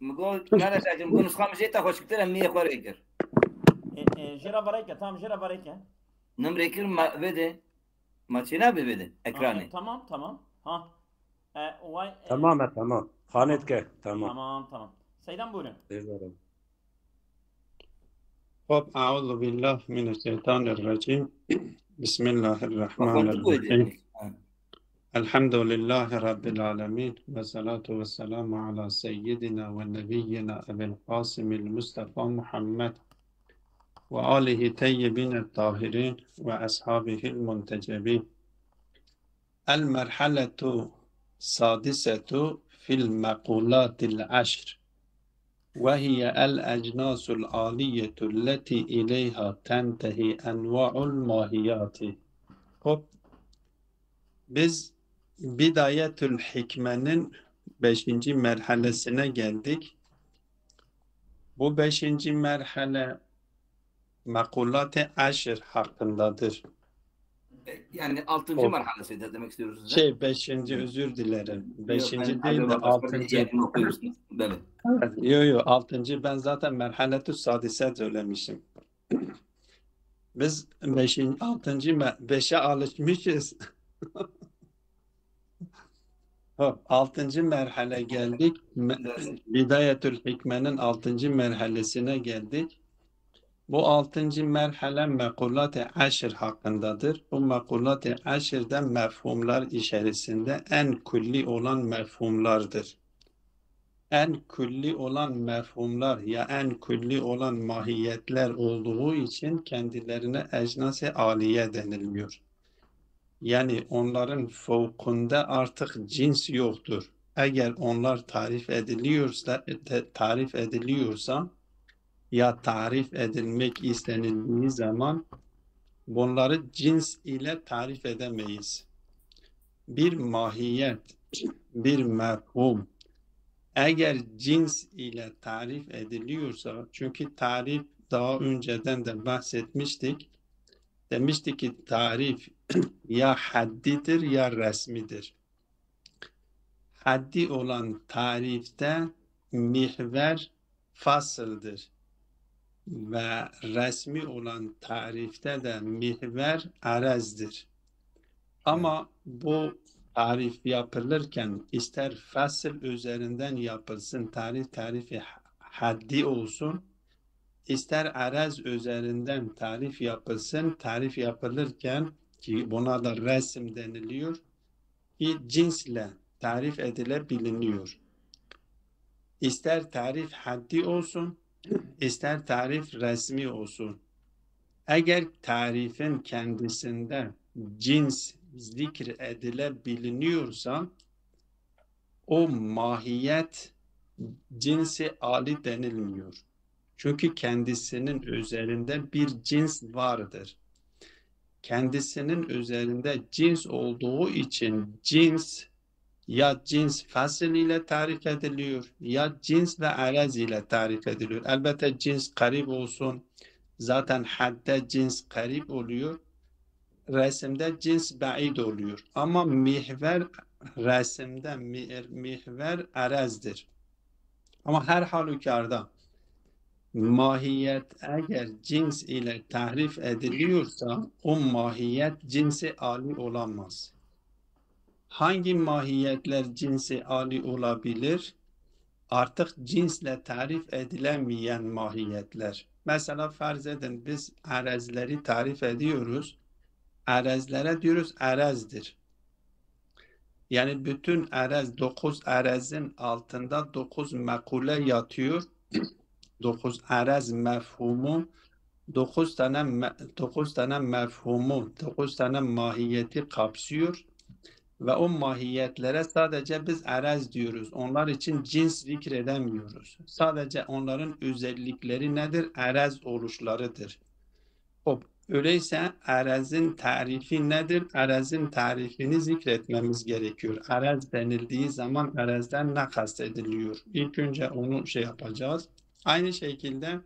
مقول ما لا ساعة مقول نسخة مجيتها خوش كتير مية خوريكر جرا بريكة tamam جرا بريكة. نمرة كل ما بده ما تشينا بده إكراني. tamam. Ha. Vay. Tamam tamam. Tamam. Hanet ke. Tamam. Tamam. Seydan buyurun. Eyvallah. خب أعوذ بالله من الشيطان الرجيم بسم الله الرحمن وقلت الرحيم بده. الحمد لله رب العالمين والصلاة والسلام على سيدنا ونبينا أبي القاسم المصطفى محمد وآله طيبين الطاهرين وأصحابه المنتجبين. المرحلة السادسة في المقولات العشر وهي الأجناس العالية التي إليها تنتهي أنواع الماهيات. Hop, biz Bidayetül Hikme'nin 5. merhalesine geldik. Bu 5. merhale makulat-ı aşr hakkındadır. Yani 6. Hop. merhalesi de demek istiyoruz. Size. 5. özür dilerim. 5. Ben değil de acaba başka 6. bir yerini okuyorsunuz. Böyle. Yok 6. ben zaten merhaletü sadise söylemişim. Biz 5. 6. 5'e alışmışız. 6. merhale geldik. Bidayetül Hikme'nin 6. merhalesine geldik. Bu 6. merhale mekulat-ı aşr hakkındadır. Bu mekulat-ı aşr'de mefhumlar içerisinde en külli olan mefhumlardır. En külli olan mefhumlar ya en külli olan mahiyetler olduğu için kendilerine ecnas-ı aliye deniliyor. Yani onların fevkinde artık cins yoktur. Eğer onlar tarif ediliyorsa ya tarif edilmek istenildiği zaman bunları cins ile tarif edemeyiz. Bir mahiyet, bir mefhum eğer cins ile tarif ediliyorsa, çünkü tarif daha önceden de bahsetmiştik. Demiştik ki tarif ya haddidir ya resmidir. Haddi olan tarifte mihver fasıldır. Ve resmi olan tarifte de mihver arezdir. Ama bu tarif yapılırken ister fasıl üzerinden yapılsın, tarifi haddi olsun, ister arez üzerinden tarif yapılsın, tarif yapılırken ki buna da resim deniliyor ki cinsle tarif edilebiliniyor. İster tarif haddi olsun, ister tarif resmi olsun. Eğer tarifin kendisinde cins zikr edilebiliniyorsa o mahiyet cinsi âli denilmiyor. Çünkü kendisinin üzerinde bir cins vardır. Kendisinin üzerinde cins olduğu için cins ya cins fasıl ile tarif ediliyor ya cins ve arez ile tarif ediliyor. Elbette cins karib olsun. Zaten hadde cins karib oluyor. Resimde cins ba'id oluyor. Ama mihver resimde mihver arezdir. Ama her halükarda mahiyet eğer cins ile tahrif ediliyorsa o mahiyet cinsi âli olamaz. Hangi mahiyetler cinsi âli olabilir? Artık cinsle tarif edilemeyen mahiyetler. Mesela farz edin biz arezleri tarif ediyoruz. Arezlere diyoruz arezdir. Yani bütün arez 9 arezin altında 9 mekule yatıyor. 9 arez mefhumu 9 tane mefhumu 9 tane mahiyeti kapsıyor ve o mahiyetlere sadece biz arez diyoruz. Onlar için cins zikredemiyoruz. Sadece onların özellikleri nedir? Arez oluşlarıdır. Öyleyse arezin tarifi nedir? Arezin tarifini zikretmemiz gerekiyor. Arez denildiği zaman arezden ne kastediliyor? İlk önce onu yapacağız. Aynı şekilde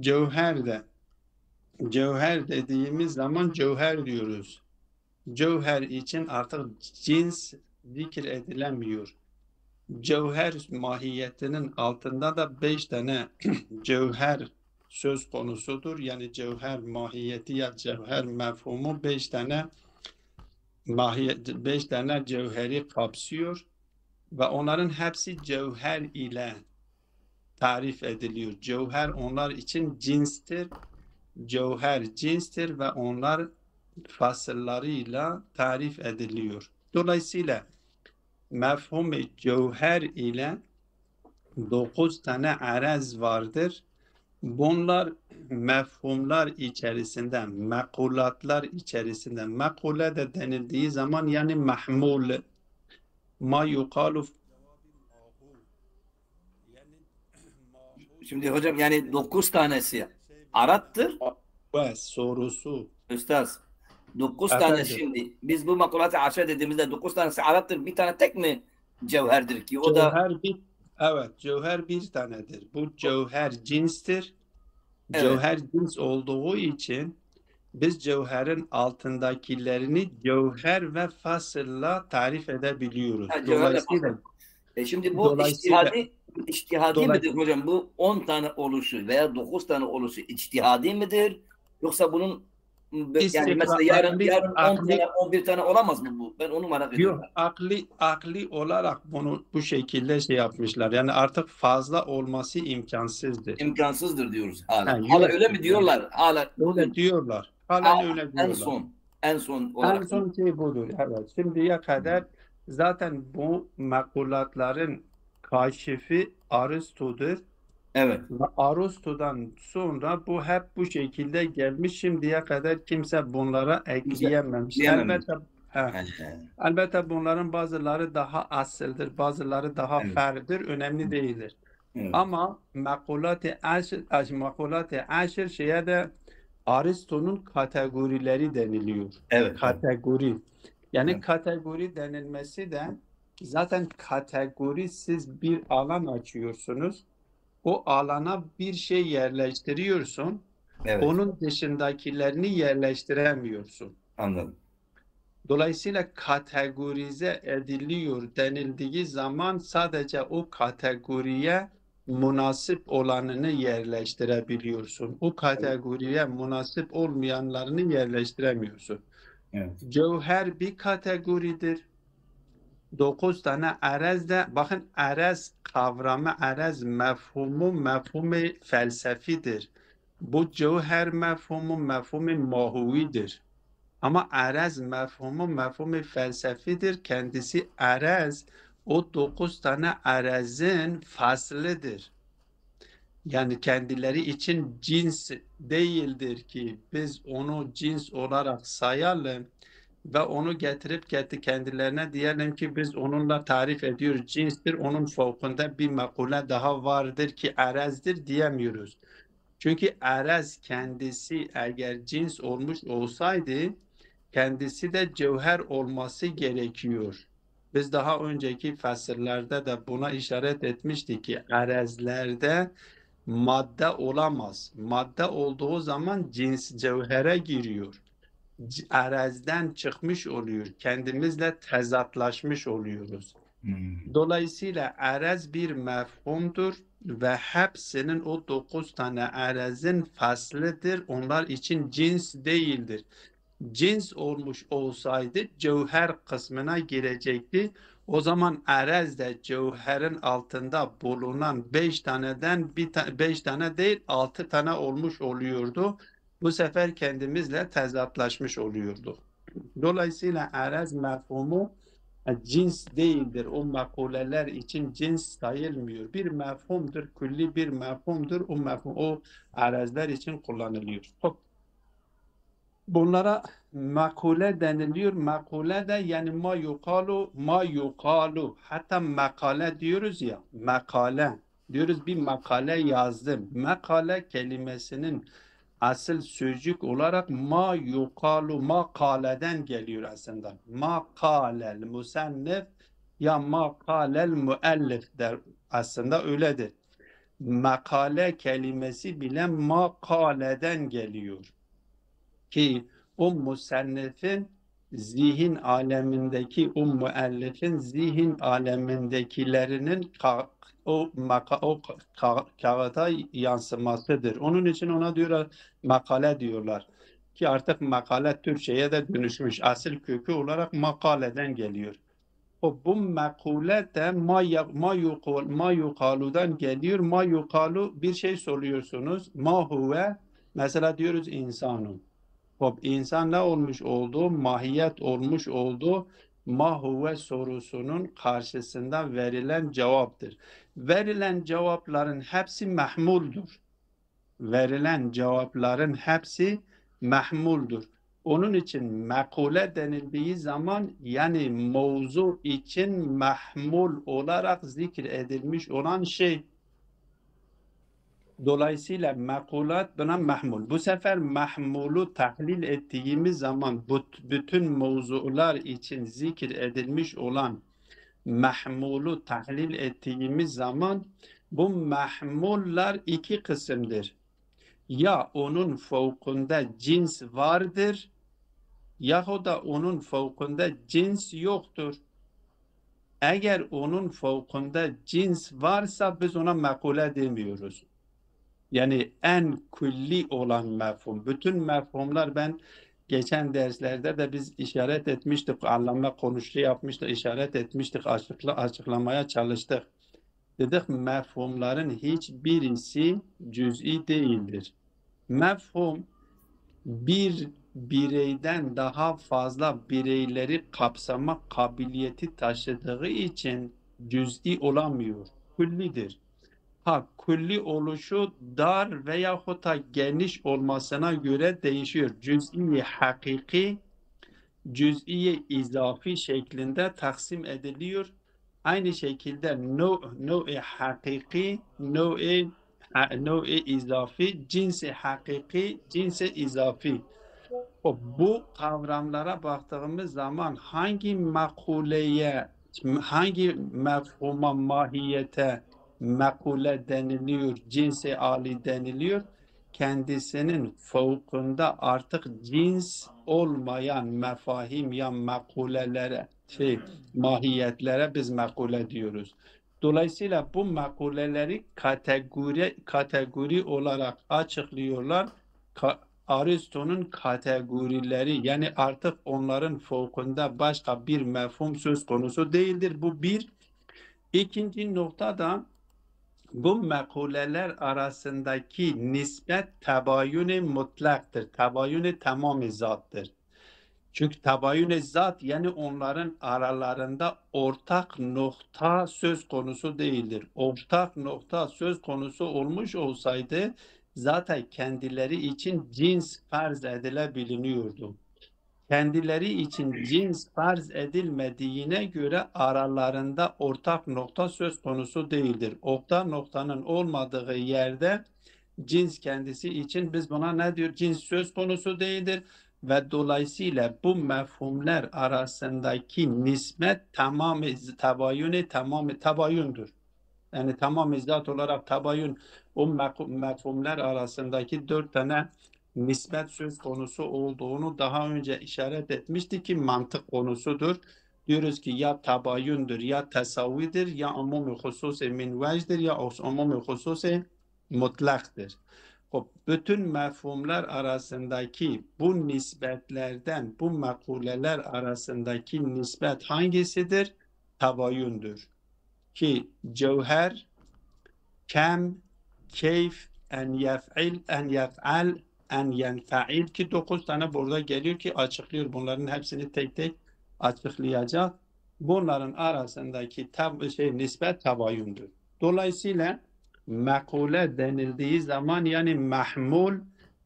cevherde. Cevher dediğimiz zaman cevher diyoruz. Cevher için artık cins zikir edilemiyor. Cevher mahiyetinin altında da 5 tane cevher söz konusudur. Yani cevher mahiyeti ya cevher mefhumu 5 tane mahiyet, 5 tane cevheri kapsıyor ve onların hepsi cevher ile tarif ediliyor. Cevher onlar için cinstir. Cevher cinstir ve onlar fasıllarıyla tarif ediliyor. Dolayısıyla mefhum-i cevher ile 9 tane arez vardır. Bunlar mefhumlar içerisinde, mekulatlar içerisinde, mekule de denildiği zaman yani mahmul, ma yukalu Şimdi hocam yani 9 tanesi Arap'tır. ve sorusu Üstad. 9 tane efendim şimdi. Biz bu makulat-ı aşağı dediğimizde 9 tanesi Arap'tır. Bir tane tek mi cevherdir ki? O da cevher bir evet cevher bir tanedir. Bu cevher cinstir. evet. Cevher cins olduğu için biz cevherin altındakilerini cevher ve fasılla tarif edebiliyoruz. Ha, cevherle Dolayısıyla fasıl. Şimdi bu dolayısıyla içtihadi midir hocam? Bu 10 tane oluşu veya 9 tane oluşu içtihadi midir? Yoksa bunun yani mesela yarın 10 tane 11 tane olamaz mı bu? Ben onu merak ediyorum. yok, akli olarak bunu bu şekilde şey yapmışlar. Yani artık fazla olması imkansızdır. İmkansızdır diyoruz hala. Ha, Hala yok. öyle mi diyorlar? Hala Öyle diyorlar. Halen öyle en diyorlar. son En olarak. son şey budur. Evet. Şimdiye kadar zaten bu mekulatların kaşifi Aristo'dur. Evet. Ve Aristo'dan sonra bu hep bu şekilde gelmiş. Şimdiye kadar kimse bunlara ekleyememiş. Diyememiş. Elbette bunların bazıları daha asıldır, bazıları daha Evet. ferdir. Önemli değildir. Evet. Ama mekulat-ı aşır şeye de Aristo'nun kategorileri deniliyor. Evet. Kategori. Yani Evet. kategori denilmesi de zaten kategori siz bir alan açıyorsunuz. O alana bir şey yerleştiriyorsun. Evet. Onun dışındakilerini yerleştiremiyorsun. Anladım. Dolayısıyla kategorize ediliyor denildiği zaman sadece o kategoriye münasip olanını yerleştirebiliyorsun. O kategoriye münasip olmayanlarını yerleştiremiyorsun. Evet. Cevher bir kategoridir. 9 tane arez de bakın arez kavramı, arez mefhumu felsefidir. Bu cevher mefhumu mahuvidir. Ama arez mefhumu felsefidir. Kendisi arez o 9 tane arezin faslıdır. Yani kendileri için cins değildir ki biz onu cins olarak sayalım ve onu getirip kendilerine diyelim ki biz onunla tarif ediyoruz. Cinstir, onun fevkinde bir makule daha vardır ki arezdir diyemiyoruz. Çünkü arez kendisi eğer cins olmuş olsaydı kendisi de cevher olması gerekiyor. Biz daha önceki fasıllerde de buna işaret etmiştik ki arezlerde madde olamaz. Madde olduğu zaman cins cevhere giriyor. Arezden çıkmış oluyor. Kendimizle tezatlaşmış oluyoruz. Dolayısıyla arez bir mefhumdur ve hepsinin o 9 tane arezin faslıdır. Onlar için cins değildir. Cins olmuş olsaydı cevher kısmına girecekti. O zaman arez de cevherin altında bulunan 5 taneden 5 tane değil 6 tane olmuş oluyordu. Bu sefer kendimizle tezatlaşmış oluyorduk. Dolayısıyla arez mefhumu cins değildir. O makuleler için cins sayılmıyor. Bir mefhumdur, külli bir mefhumdur. O mefhum o arezler için kullanılıyor. Bunlara makule deniliyor. Makule de yani ma yukalu. Hatta makale diyoruz ya. Makale. Diyoruz bir makale yazdım. Makale kelimesinin asıl sözcük olarak ma yukalu makaleden geliyor aslında. Makalel musennif ya makalel müellif der. Aslında öyledir. Makale kelimesi bile makaleden geliyor. Ki o musennifin zihin alemindeki o müellifin zihin alemindekilerinin kağıda yansımasıdır. Onun için ona diyorlar makale diyorlar. Ki artık makale Türkçe'ye de dönüşmüş. Asıl kökü olarak makaleden geliyor. Bu makule de ma yukaludan geliyor. Ma yukalu bir şey soruyorsunuz. Ma huve mesela diyoruz insanım. İnsan ne olmuş oldu? Mahiyet olmuş oldu. Ma huve sorusunun karşısında verilen cevaptır. Verilen cevapların hepsi mahmuldur. Verilen cevapların hepsi mahmuldur. Onun için makule denildiği zaman yani mevzu için mahmul olarak zikredilmiş olan şey. Dolayısıyla makulat buna mahmul. Bu sefer mahmulu tahlil ettiğimiz zaman bütün mevzular için zikredilmiş olan mahmulu tahlil ettiğimiz zaman bu mahmullar iki kısımdır. Ya onun fevkinde cins vardır yahut da onun fevkinde cins yoktur. Eğer onun fevkinde cins varsa biz ona makule demiyoruz. Yani en külli olan mefhum. Bütün mefhumlar ben geçen derslerde de biz işaret etmiştik. Anlamda konuştu yapmıştık, işaret etmiştik, açıklamaya çalıştık. Dedik mefhumların hiçbirisi cüz'i değildir. Mefhum bir bireyden daha fazla bireyleri kapsama kabiliyeti taşıdığı için cüz'i olamıyor. Küllidir. Külli oluşu dar veyahut da geniş olmasına göre değişiyor. Cüz'i hakiki, cüz'i izafi şeklinde taksim ediliyor. Aynı şekilde no-i hakiki, no-i izafi, cinsi hakiki, cinsi izafi. Bu kavramlara baktığımız zaman hangi makuleye, hangi mefhuma, mahiyete makule deniliyor, cinsi âli deniliyor, kendisinin fevkinde artık cins olmayan mefahim ya makulelere, mahiyetlere biz makule diyoruz. Dolayısıyla bu makuleleri kategori olarak açıklıyorlar. Aristo'nun kategorileri yani artık onların fevkinde başka bir mefhum söz konusu değildir. Bu bir. İkinci noktada bu mekuleler arasındaki nispet tabayün-i mutlaktır. Tabayün-i tamam-ı zattır. Çünkü tabayün-i zat yani onların aralarında ortak nokta söz konusu değildir. Ortak nokta söz konusu olmuş olsaydı zaten kendileri için cins farz edilebiliyordu. Kendileri için cins farz edilmediğine göre aralarında ortak nokta söz konusu değildir. Ortak noktanın olmadığı yerde cins kendisi için biz buna ne diyor? Cins söz konusu değildir ve dolayısıyla bu mefhumler arasındaki nispet tabayündür. Yani tamam zat olarak tabayün o mefhumler arasındaki 4 tane nispet söz konusu olduğunu daha önce işaret etmişti ki mantık konusudur. Diyoruz ki ya tabayündür ya tesavidir ya umum-i husus-i min vecdir ya umum-i husus-i mutlaktır. Bütün mefhumlar arasındaki bu nispetlerden bu makuleler arasındaki nispet hangisidir? Tabayündür. Ki cevher, kem, keyf, en yef'il, en yef'al, en yenfa'il ki 9 tane burada geliyor ki açıklıyor. Bunların hepsini tek tek açıklayacak. Bunların arasındaki nispet tabayündür. Dolayısıyla makule denildiği zaman yani mahmul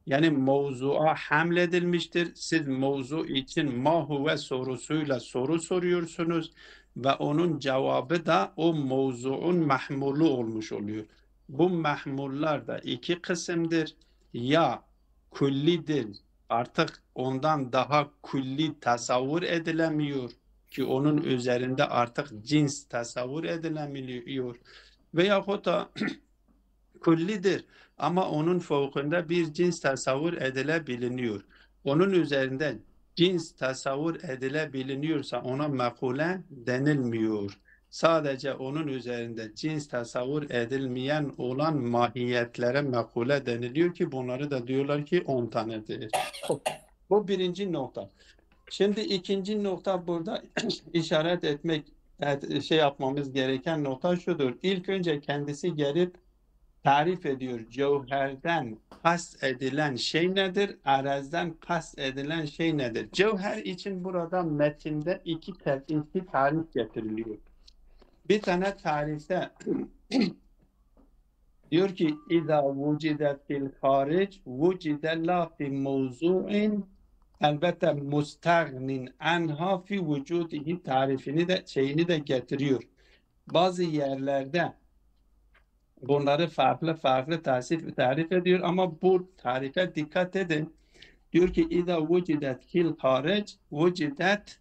yani mevzuğa hamledilmiştir. Siz mevzu için ma huve sorusuyla soru soruyorsunuz ve onun cevabı da o mevzuun mahmulu olmuş oluyor. Bu mahmullar da iki kısımdır. Ya küllidir, artık ondan daha külli tasavvur edilemiyor ki onun üzerinde artık cins tasavvur edilemiyor. Veyahut da küllidir ama onun fevkinde bir cins tasavvur edilebiliyor. Onun üzerinde cins tasavvur edilebiliyorsa ona mekule denilmiyor. Sadece onun üzerinde cins tasavvur edilmeyen olan mahiyetlere mekule deniliyor ki bunları da diyorlar ki 10 tanedir. Bu birinci nokta. Şimdi ikinci nokta burada işaret etmek, şey yapmamız gereken nokta şudur. İlk önce kendisi gelip tarif ediyor. Cevherden kast edilen şey nedir? Arazdan kast edilen şey nedir? Cevher için burada metinde iki tarif getiriliyor. Bir tane tarifte diyor ki İza vucidet fil haric vucide la fi mevzu'in elbette mustagnin anha fi vücudihi tarifini de şeyini de getiriyor. Bazı yerlerde bunları farklı tarif ediyor ama bu tarife dikkat edin. Diyor ki İza vucidet fil haric vucidet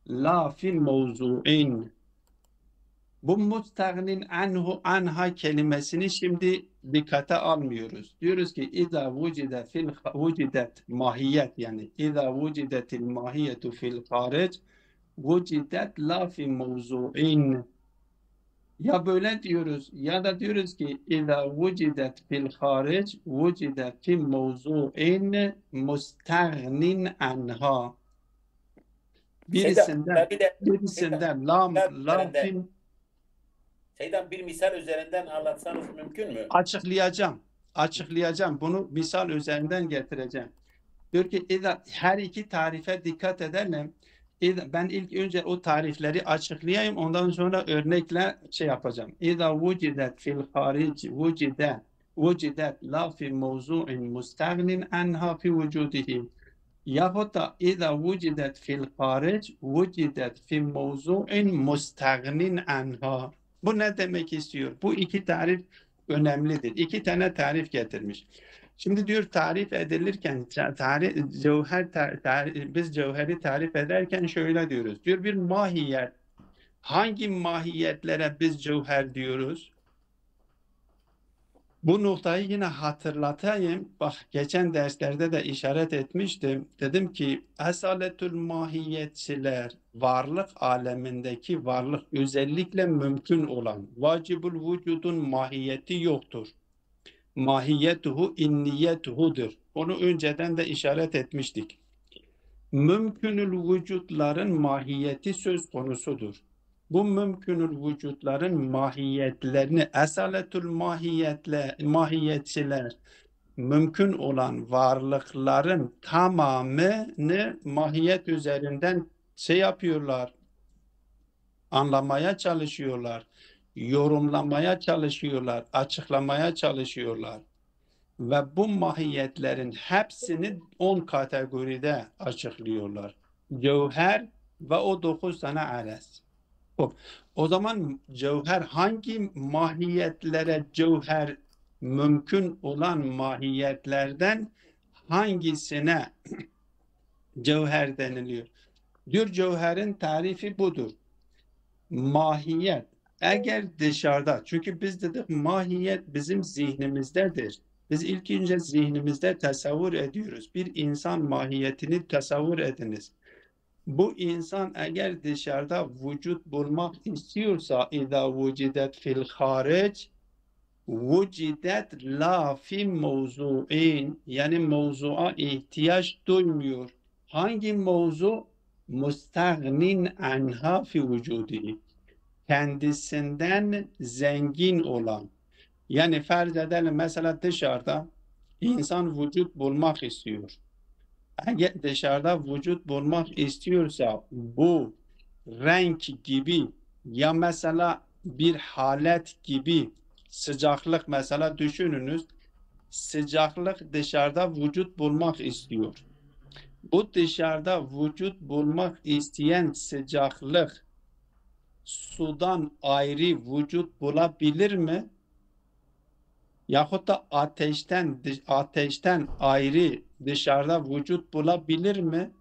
la fil mevzu'in. Bu mustagnin anha kelimesini şimdi dikkate almıyoruz. Diyoruz ki İza vucidet mahiyet yani İza vucidetil mahiyetu fil haric vucidet la fi mevzu'in. Ya böyle diyoruz ya da diyoruz ki İza vucidet fil haric vucidet fi mevzu'in mustagnin anha. Birisinden la fi Şeyden bir misal üzerinden anlatsanız mümkün mü? Açıklayacağım. Bunu misal üzerinden getireceğim. Diyor ki her iki tarife dikkat edelim. Ben ilk önce o tarifleri açıklayayım. Ondan sonra örnekle şey yapacağım. İza vucidet fil haric vucidet la fi mevzu'in mustagnin anha fi vücudihi. Yahut da İza vucidet fil haric vucidet fi mevzu'in mustagnin anha. Bu ne demek istiyor? Bu iki tarif önemlidir. İki tane tarif getirmiş. Şimdi diyor tarif edilirken biz cevheri tarif ederken şöyle diyoruz. Diyor bir mahiyet. Hangi mahiyetlere biz cevher diyoruz? Bu noktayı yine hatırlatayım. Bak geçen derslerde de işaret etmiştim. Dedim ki esaletül mahiyetçiler varlık alemindeki varlık özellikle mümkün olan vacibul vücudun mahiyeti yoktur. Mahiyetuhu inniyetuhudur. Onu önceden de işaret etmiştik. Mümkünül vücutların mahiyeti söz konusudur. Bu mümkünül vücutların mahiyetlerini esaletül mahiyetçiler mümkün olan varlıkların tamamını mahiyet üzerinden şey yapıyorlar, anlamaya çalışıyorlar, yorumlamaya çalışıyorlar, açıklamaya çalışıyorlar. Ve bu mahiyetlerin hepsini 10 kategoride açıklıyorlar. Cevher ve o 9 tane araz. O zaman cevher hangi mahiyetlere cevher mümkün olan mahiyetlerden hangisine cevher deniliyor? Diyor cevherin tarifi budur. Mahiyet eğer dışarıda, çünkü biz dedik mahiyet bizim zihnimizdedir. Biz ilk önce zihnimizde tasavvur ediyoruz. Bir insan mahiyetini tasavvur ediniz. Bu insan eğer dışarıda vücut bulmak istiyorsa İza vucidet fil haric vucidet la fi mevzu'in yani mevzu'a ihtiyaç duymuyor. Hangi mevzu? Mustagnin anha fi vücudi. Kendisinden zengin olan. Yani farz edelim mesela dışarıda insan vücut bulmak istiyor. Eğer dışarıda vücut bulmak istiyorsa bu renk gibi ya mesela bir halet gibi sıcaklık mesela düşününüz. Sıcaklık dışarıda vücut bulmak istiyor. Bu dışarıda vücut bulmak isteyen sıcaklık sudan ayrı vücut bulabilir mi? Yahut da ateşten ayrı dışarıda vücut bulabilir mi?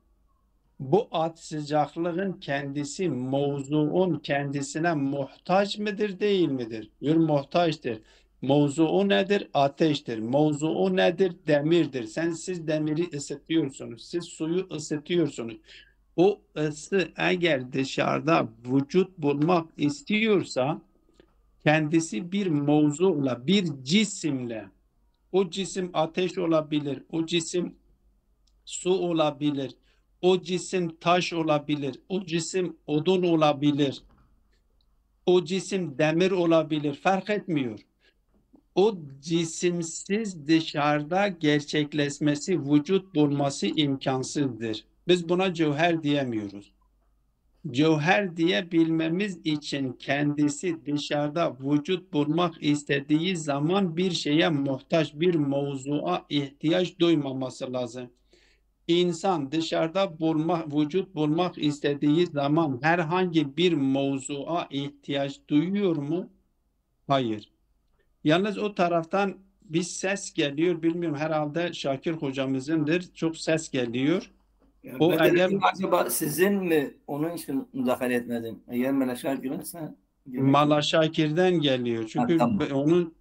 Bu sıcaklığın kendisi mevzuun kendisine muhtaç mıdır değil midir? Muhtaçtır. Mevzuu nedir? Ateştir. Mevzuu nedir? Demirdir. Siz demiri ısıtıyorsunuz. Siz suyu ısıtıyorsunuz. O ısı eğer dışarıda vücut bulmak istiyorsa kendisi bir mevzuyla, bir cisimle, o cisim ateş olabilir, o cisim su olabilir, o cisim taş olabilir, o cisim odun olabilir, o cisim demir olabilir, fark etmiyor. O cisimsiz dışarıda gerçekleşmesi, vücut bulması imkansızdır. Biz buna cevher diyemiyoruz. Cevher diyebilmemiz için kendisi dışarıda vücut bulmak istediği zaman bir şeye muhtaç, bir mevzuğa ihtiyaç duymaması lazım. İnsan dışarıda vücut bulmak istediği zaman herhangi bir mevzuğa ihtiyaç duyuyor mu? Hayır. Yalnız o taraftan bir ses geliyor. Bilmiyorum, herhalde Şakir hocamızındır. Çok ses geliyor. Yani O ben de eğer dedim, acaba sizin mi? Onun için müdahale etmedim. Eğer Meleşer girerse Mala Şakir'den geliyor. Çünkü tamam. onun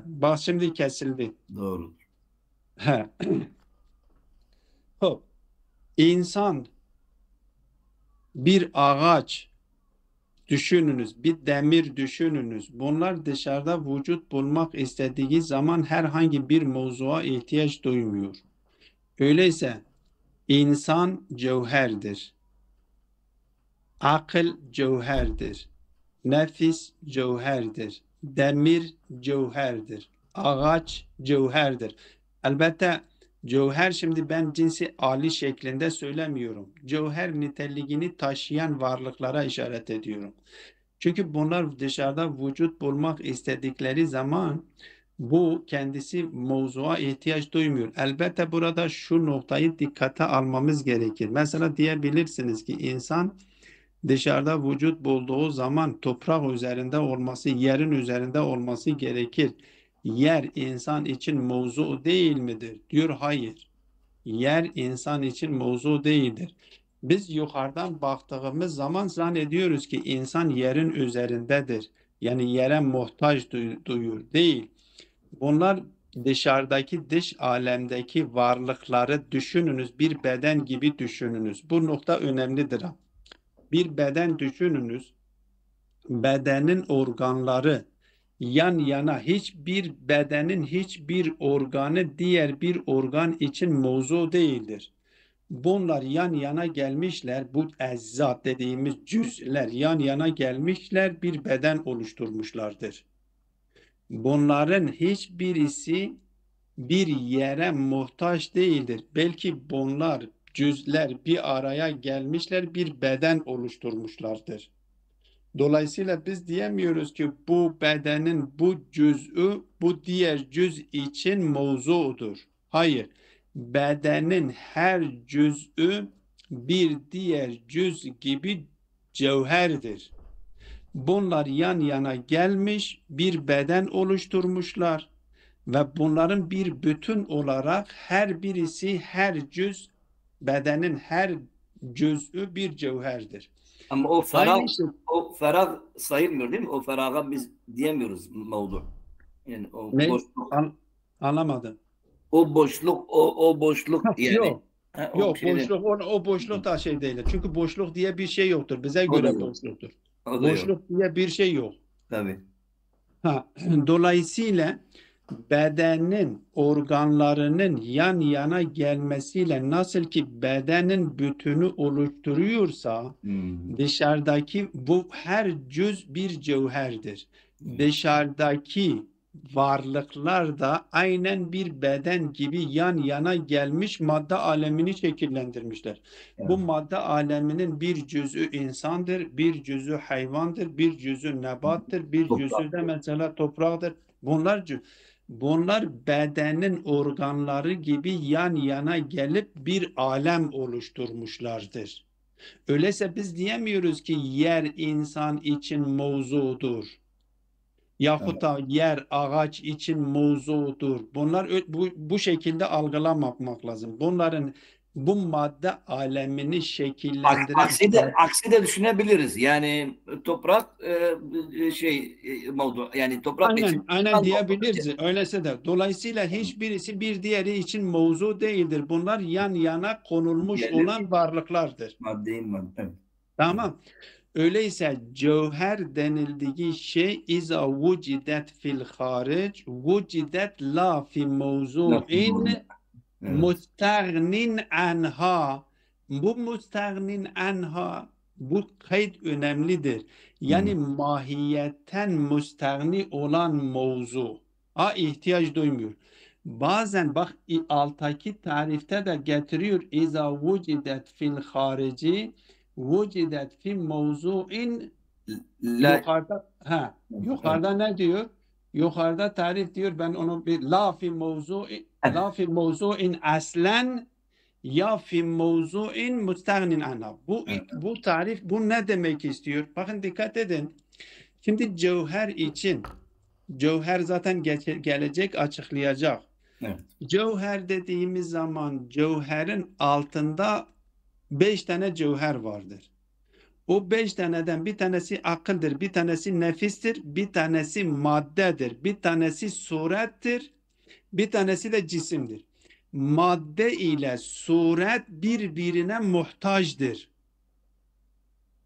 bak şimdi kesildi. Doğru. He. Hop. İnsan, bir ağaç düşününüz, bir demir düşününüz. Bunlar dışarıda vücut bulmak istediği zaman herhangi bir mevzuğa ihtiyaç duymuyor. Öyleyse insan cevherdir. Akıl cevherdir. Nefis cevherdir. Demir cevherdir. Ağaç cevherdir. Elbette cevher, şimdi ben cinsi âli şeklinde söylemiyorum. Cevher niteliğini taşıyan varlıklara işaret ediyorum. Çünkü bunlar dışarıda vücut bulmak istedikleri zaman bu kendisi mevzuğa ihtiyaç duymuyor. Elbette burada şu noktayı dikkate almamız gerekir. Mesela diyebilirsiniz ki insan dışarıda vücut bulduğu zaman toprak üzerinde olması, yerin üzerinde olması gerekir. Yer insan için mevzu değil midir? Diyor hayır. Yer insan için mevzu değildir. Biz yukarıdan baktığımız zaman zannediyoruz ki insan yerin üzerindedir. Yani yere muhtaç duyuyor. Değil. Bunlar dışarıdaki, dış alemdeki varlıkları düşününüz. Bir beden gibi düşününüz. Bu nokta önemlidir. Bir beden düşününüz. Bedenin organları yan yana, hiçbir bedenin hiçbir organı diğer bir organ için mevzu değildir. Bunlar yan yana gelmişler, bu eczat dediğimiz cüzler yan yana gelmişler, bir beden oluşturmuşlardır. Bunların hiçbirisi bir yere muhtaç değildir. Belki bunlar cüzler bir araya gelmişler, bir beden oluşturmuşlardır. Dolayısıyla biz diyemiyoruz ki bu bedenin bu cüz'ü bu diğer cüz için mevzudur. Hayır. Bedenin her cüz'ü bir diğer cüz gibi cevherdir. Bunlar yan yana gelmiş, bir beden oluşturmuşlar ve bunların bir bütün olarak her birisi, her cüz, bedenin her cüz'ü bir cevherdir. Ama Aynı şey. o ferah sayılmıyor değil mi? O feraha biz diyemiyoruz mevzu. Yani o Ne? boşluk. Anlamadım. O boşluk yani. Yok. Ha, o Yok, şeyde- o boşluk da şey değil. Çünkü boşluk diye bir şey yoktur. Bize O da göre yok. boşluktur. O da yok. Boşluk diye bir şey yok. Tabii. Dolayısıyla bedenin organlarının yan yana gelmesiyle nasıl ki bedenin bütünü oluşturuyorsa dışarıdaki bu her cüz bir cevherdir. Dışarıdaki varlıklar da aynen bir beden gibi yan yana gelmiş madde alemini şekillendirmişler. Bu madde aleminin bir cüzü insandır, bir cüzü hayvandır, bir cüzü nebattır, bir cüzü de mesela topraktır. Bunlar bedenin organları gibi yan yana gelip bir alem oluşturmuşlardır. Öyleyse biz diyemiyoruz ki yer insan için mevzudur. Yahut da yer ağaç için mevzudur. Bunlar bu şekilde algılamamak lazım. Bunların bu madde alemini şekillendiren Aksi de düşünebiliriz. Yani toprak mevzu. Yani toprak için. aynen diyebiliriz. Öyleyse de. Dolayısıyla hiçbirisi bir diğeri için mevzu değildir. Bunlar yan yana konulmuş olan varlıklardır. Evet. Tamam. Öyleyse cevher denildiği şey iza vucidet fil haric vucidet la fi mevzu'in müstagnin anha. Bu müstagnin anha, bu kayıt önemlidir. Yani mahiyetten müstagni olan mevzu. ihtiyaç duymuyor. Bazen bak alttaki tarifte de getiriyor. İza vucidet fil harici vucidet fi mevzu'in yukarıda ne diyor? Yukarıda tarif diyor, ben onu bir la fi mevzu'in aslen ya fi mevzu'in müstagnin anha. Bu tarif bu ne demek istiyor? Bakın dikkat edin. Şimdi cevher için, cevher zaten gelecek açıklayacak. Evet. Cevher dediğimiz zaman cevherin altında 5 tane cevher vardır. O 5 taneden bir tanesi akıldır, bir tanesi nefistir, bir tanesi maddedir, bir tanesi surettir, bir tanesi de cisimdir. Madde ile suret birbirine muhtaçtır.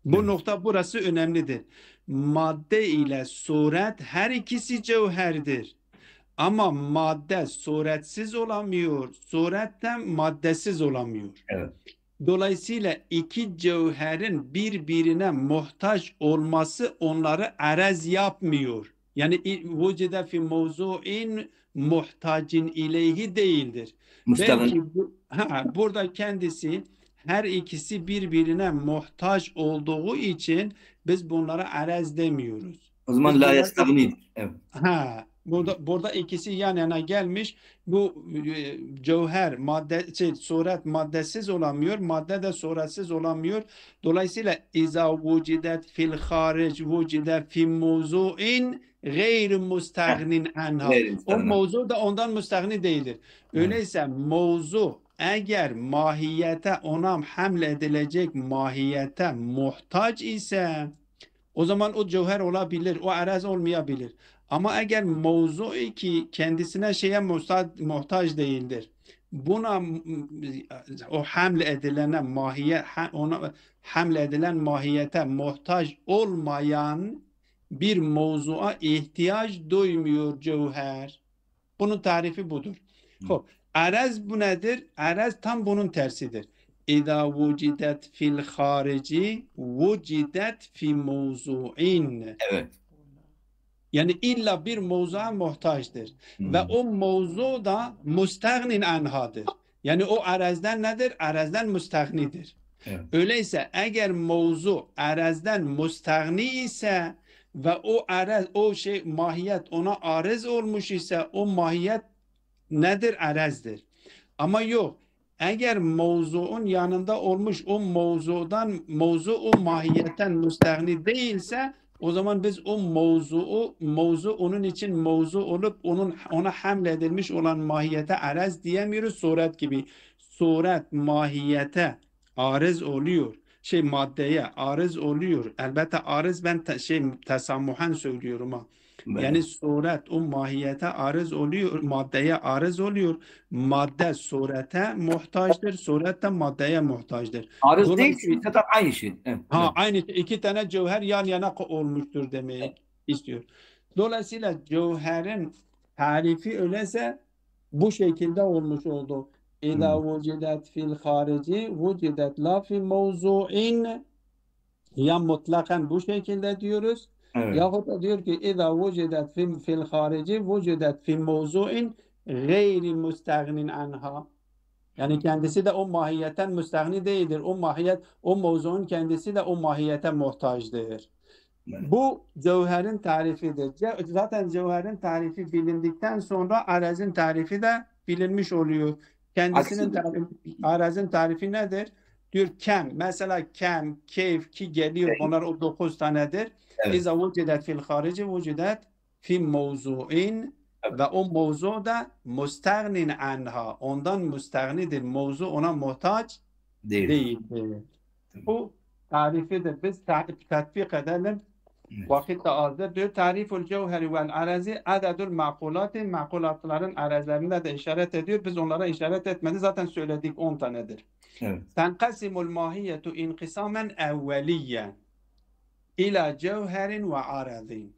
Bu nokta burası önemlidir. Madde ile suret her ikisi cevherdir. Ama madde suretsiz olamıyor, suretten maddesiz olamıyor. Evet. Dolayısıyla iki cevherin birbirine muhtaç olması onları arez yapmıyor. Yani vücude fi mevzu'in muhtacin ileyhi değildir. Belki burada kendisi her ikisi birbirine muhtaç olduğu için biz bunlara arez demiyoruz. O zaman la yestagni. Evet. Burada ikisi yan yana gelmiş. Bu cevher suret maddesiz olamıyor. Madde de suretsiz olamıyor. Dolayısıyla iza vucidet fil haric vucidet fi mevzu'in gayr mustagnin anha. O mevzu da ondan müstagni değildir. Öyleyse mevzu eğer mahiyete, ona hamle edilecek mahiyete muhtaç ise o zaman o cevher olabilir, o araz olmayabilir. Ama eğer mevzu ki kendisine muhtaç değildir, buna o hamle edilen mahiyete muhtaç olmayan bir mevzuya ihtiyaç duymuyor cevher. Bunun tarifi budur. Araz bu nedir? Araz tam bunun tersidir. İza vucidet fil harici vucidet fi mevzu'in. Evet. Yani illa bir mevzuya muhtaçtır. Ve o mevzu da müstagnin anhadır. Yani o arazdan nedir? Arazdan müstagnidir. Evet. Öyleyse eğer mevzu arazdan müstagni ise ve o mahiyet ona arız olmuş ise o mahiyet nedir? Arazdır. Ama yok. Eğer mevzuun yanında olmuş o mevzu o mahiyetten müstagni değilse o zaman biz o mevzu onun için mevzu olup ona hamledilmiş olan mahiyete araz diyemiyoruz. Suret gibi. Suret mahiyete arız oluyor. Maddeye arız oluyor. Elbette arız ben tesammuhen söylüyorum ha. Yani suret o mahiyete arız oluyor, maddeye arız oluyor. Madde surete muhtaçtır, suret de maddeye muhtaçtır. Arız değil, zaten aynı şey. Evet. Aynı iki tane cevher yan yana olmuştur demek istiyor. Dolayısıyla cevherin tarifi öyleyse bu şekilde olmuş oldu. İza vucidet fil harici vucidet la fi mevzu'in, ya mutlakan bu şekilde diyoruz. Evet. Yahut da diyor ki İza vucidet fil harici vucidet fi mevzu'in gayri müstagnin anha. Yani kendisi de o mahiyetten müstagni değildir. O mahiyet, o mevzuun kendisi de o mahiyete muhtaçtır. Evet. Bu cevherin tarifidir. Zaten cevherin tarifi bilindikten sonra arazın tarifi de bilinmiş oluyor. Kendisinin arazın tarifi nedir? Diyor kem. Mesela kem, keyf ki geliyor. Onlar o 9 tanedir. İza vucidet fil harici vucidet fi mevzu'in ve o mevzu da müstagnin anha. Ondan müstagnidir. Mevzu ona muhtaç değildir. Bu tarifi de biz tatbik edelim. Vakit de azdır. Diyor tariful cevheri vel arazi adedul makulati. Makulatların arazlarında da işaret ediyor. Biz onlara işaret etmedi. Zaten söyledik 10 tanedir. Tenkasimul mahiyetu inkisamen evveliyen ila cevherin ve arazin.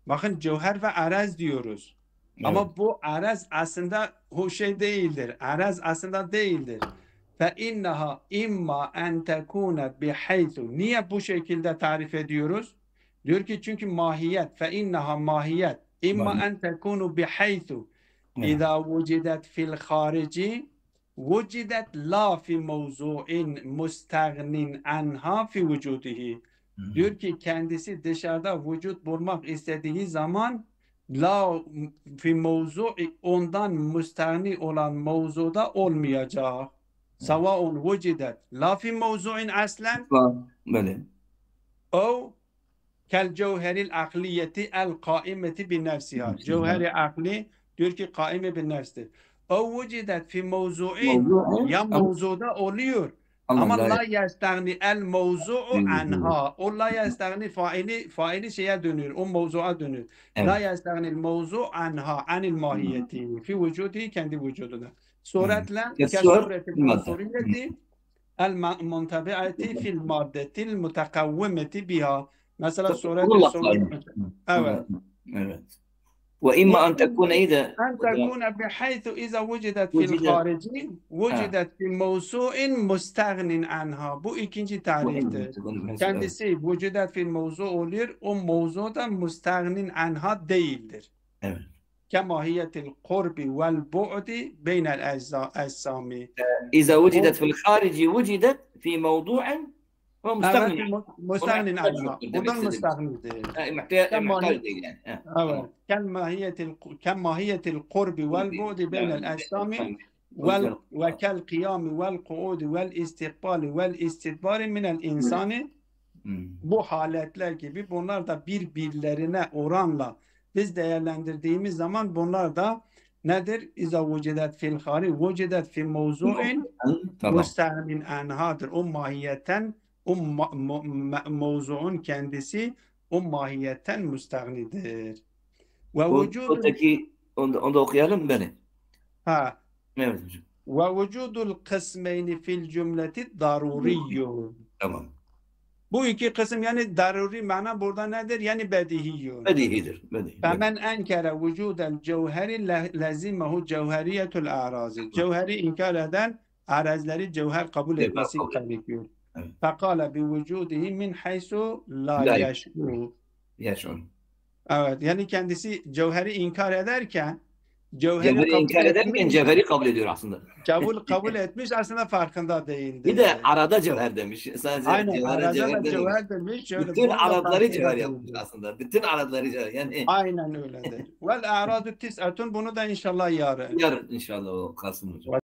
Bakın cevher ve araz diyoruz. Evet. Ama bu araz aslında o şey değildir. Araz aslında değildir. Fe innaha imma en tekune bihaythu. Niye bu şekilde tarif ediyoruz? Diyor ki çünkü mahiyet. Fe innaha mahiyet. İmma en tekunu bihaythu. İza vucidet fil harici vucidet la fi mevzu'in mustagnin anha fi vücudihi. Diyor ki kendisi dışarıda vücut bulmak istediği zaman la fi mevzu ondan müstahni olan mevzuda olmayacak. Savaun vücidet la fi mevzu'in aslen o kel cevheril akliyeti el kaimeti bin nefsiha. Cevheri akli diyor ki kaime bin nefstir. O vücidet fi mevzu'in ya mevzuda oluyor. Ama la yestagni el mevzu'u anha. O la yestagni faili şeye dönüyor. O mevzu'a dönüyor. La yestagni el mevzu anha. Anil mahiyeti. Fi vücudi kendi vücuduna. Suretle kesureti mansuriyeti el muntabi'ati fil maddetil mutakavvimeti biha. Mesela sureti evet. Evet. وإما أن تكون إذا أن تكون بحيث إذا وجدت في الخارج وجدت في موضوع مستغن عنها. Bu ikinci tariftir. Kendisi vücudet fil mevzu oluyor. O mevzuda müstagnin anha değildir. Evet. Kemahiyetil kurbi vel bu'di beynel eczami. إذا وجدت في الخارج وجدت في موضوع مستغن عنها. Bundan müstagnidir. محتاج değil yani. Evet. Kemahiyetil kurbi vel bu'di beynel eczami ve kel kıyami vel kuudi vel istikbali vel istidbari minel insani. Bu haletler gibi bunlar da birbirlerine oranla biz değerlendirdiğimiz zaman bunlar da nedir? İza vücedet fil hari vücedet fil mevzu'in müstahnin anhadır. O mahiyetten o mevzu'un kendisi o mahiyetten müstahnidir. Ve vücudaki onu okuyalım beni. Ha. Evet hocam. Ve vücudul kısmeyni fil cümleti daruriyyun. Tamam. Bu iki kısım yani daruri mana burada nedir? Yani bedihiyyun. Bedihidir. Femen enkere vücudel cevheri lezimehu cevheriyetul a'razi. Cevheri inkar eden arazleri cevher kabul etmesi gerekiyor. Fekale bi vücudihi min haysu la yeş'ur. Evet yani kendisi cevheri inkar ederken cevheri inkar ederken cevheri kabul ediyor aslında. Kabul etmiş aslında farkında değildi. Bir de arada cevher demiş. Sadece aynen arada cevher demiş. Bütün Arapları cevher yapmış aslında. Bütün Arapları cevher. Yani aynen öyledir. Vel a'radu tis'atun bunu da inşallah yarın. Yarın inşallah o kalsın hocam.